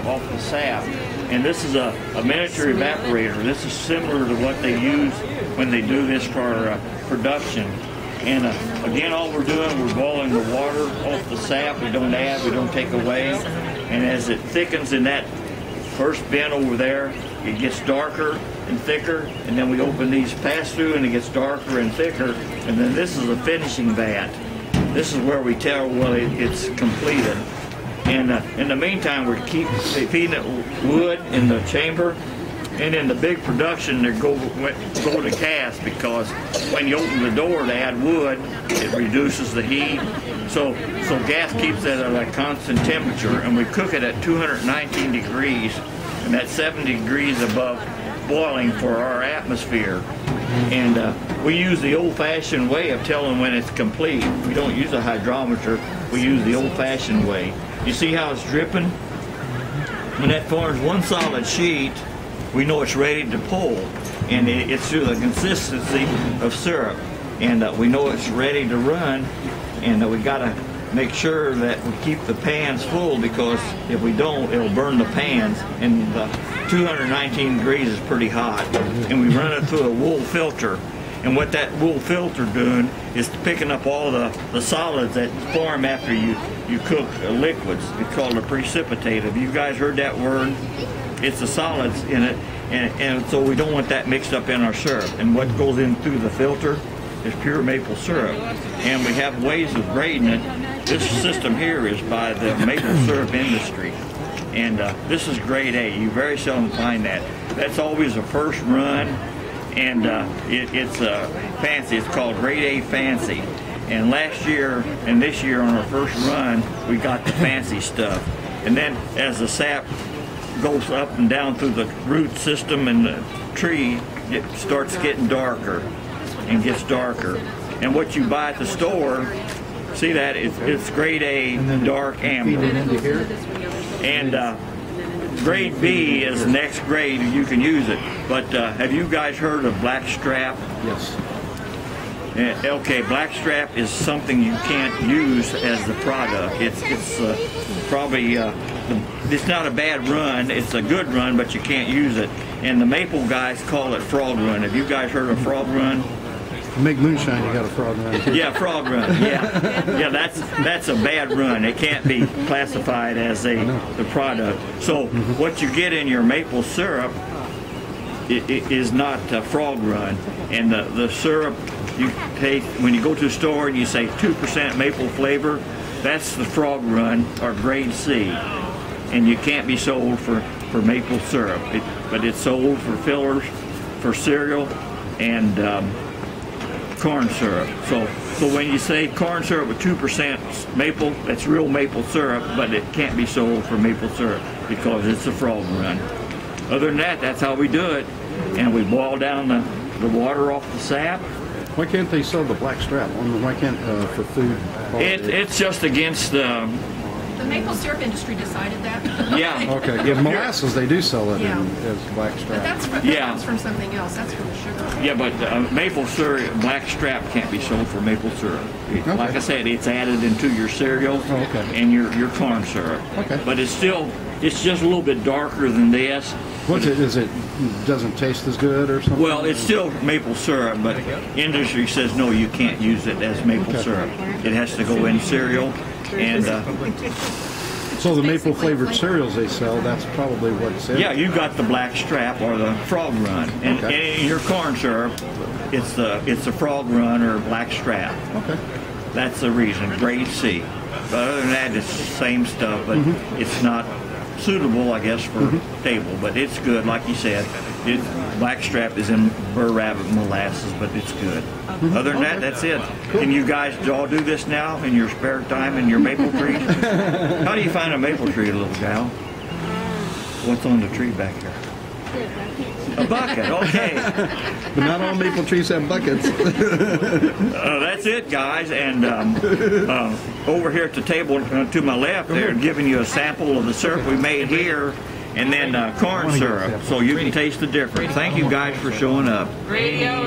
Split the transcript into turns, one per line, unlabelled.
off the sap. And this is a miniature evaporator. This is similar to what they use when they do this for production. And again, all we're doing, we're boiling the water off the sap. We don't add, we don't take away. And as it thickens in that first bin over there, it gets darker and thicker, and then we open these pass-through and it gets darker and thicker, and then this is a finishing vat. This is where we tell whether it's completed. And in the meantime, we keep feeding it wood in the chamber, and in the big production they go to cast, because when you open the door to add wood, it reduces the heat. So gas keeps it at a constant temperature, and we cook it at 219 degrees, and that's 70 degrees above boiling for our atmosphere. And we use the old-fashioned way of telling when it's complete. We don't use a hydrometer, we use the old-fashioned way. You see how it's dripping? When that forms one solid sheet, we know it's ready to pull, and it's through the consistency of syrup, and we know it's ready to run. And we got to make sure that we keep the pans full, because if we don't, it'll burn the pans. And 219 degrees is pretty hot, and we run it through a wool filter. And what that wool filter doing is picking up all the solids that form after you cook liquids. It's called a precipitate. Have you guys heard that word? It's the solids in it, and so we don't want that mixed up in our syrup. And what goes in through the filter is pure maple syrup. And we have ways of grading it. This system here is by the maple syrup industry. And this is grade A. You very seldom find that. That's always a first run, and it's fancy. It's called grade A fancy. And last year and this year on our first run, we got the fancy stuff. And then as the sap goes up and down through the root system and the tree, it starts getting darker and gets darker. And what you buy at the store, see that, it's grade A dark amber. And grade B is the next grade, you can use it. But have you guys heard of blackstrap?
Yes.
Okay, blackstrap is something you can't use as the product. It's probably, it's not a bad run, it's a good run, but you can't use it. And the maple guys call it frog run. Have you guys heard of frog run?
Make moonshine, you got a frog run too.
Yeah, frog run. Yeah, that's a bad run. It can't be classified as the product. So what you get in your maple syrup it is not frog run. And the syrup you take when you go to the store and you say 2% maple flavor, that's the frog run or grade C. And you can't be sold for maple syrup. But it's sold for fillers, for cereal, and corn syrup. So when you say corn syrup with 2% maple, that's real maple syrup, but it can't be sold for maple syrup because it's a frog run. Other than that, that's how we do it. And we boil down the water off the sap.
Why can't they sell the black strap? Why can't for food?
It's just against
the maple syrup industry decided that.
Yeah.
Okay. Yeah, molasses they do sell it as black strap.
But that's from something else. That's from the sugar.
Yeah, but maple syrup, black strap can't be sold for maple syrup.
Okay.
Like I said, it's added into your cereal and your corn syrup.
Okay.
But it's just a little bit darker than this.
What's it? Is it doesn't taste as good or something?
Well, it's still maple syrup, but industry says no, you can't use it as maple syrup. It has to go in cereal. And
so the maple flavored cereals they sell, that's probably what's in it.
Yeah, you got the black strap or the frog run, and in your corn syrup, it's the frog run or black strap.
Okay. That's
the reason, grade C. But other than that, it's the same stuff, but it's not suitable, I guess, for table. But it's good, like you said. Blackstrap is in Burr Rabbit molasses, but it's good. Other than that, that's it. Can you guys all do this now in your spare time in your maple trees? How do you find a maple tree, little gal? What's on the tree back here? A bucket, okay.
But not all maple trees have buckets.
That's it, guys. And over here at the table to my left, they're giving you a sample of the syrup we made here, and then corn syrup, so you can taste the difference. Thank you guys for showing up.
Radio.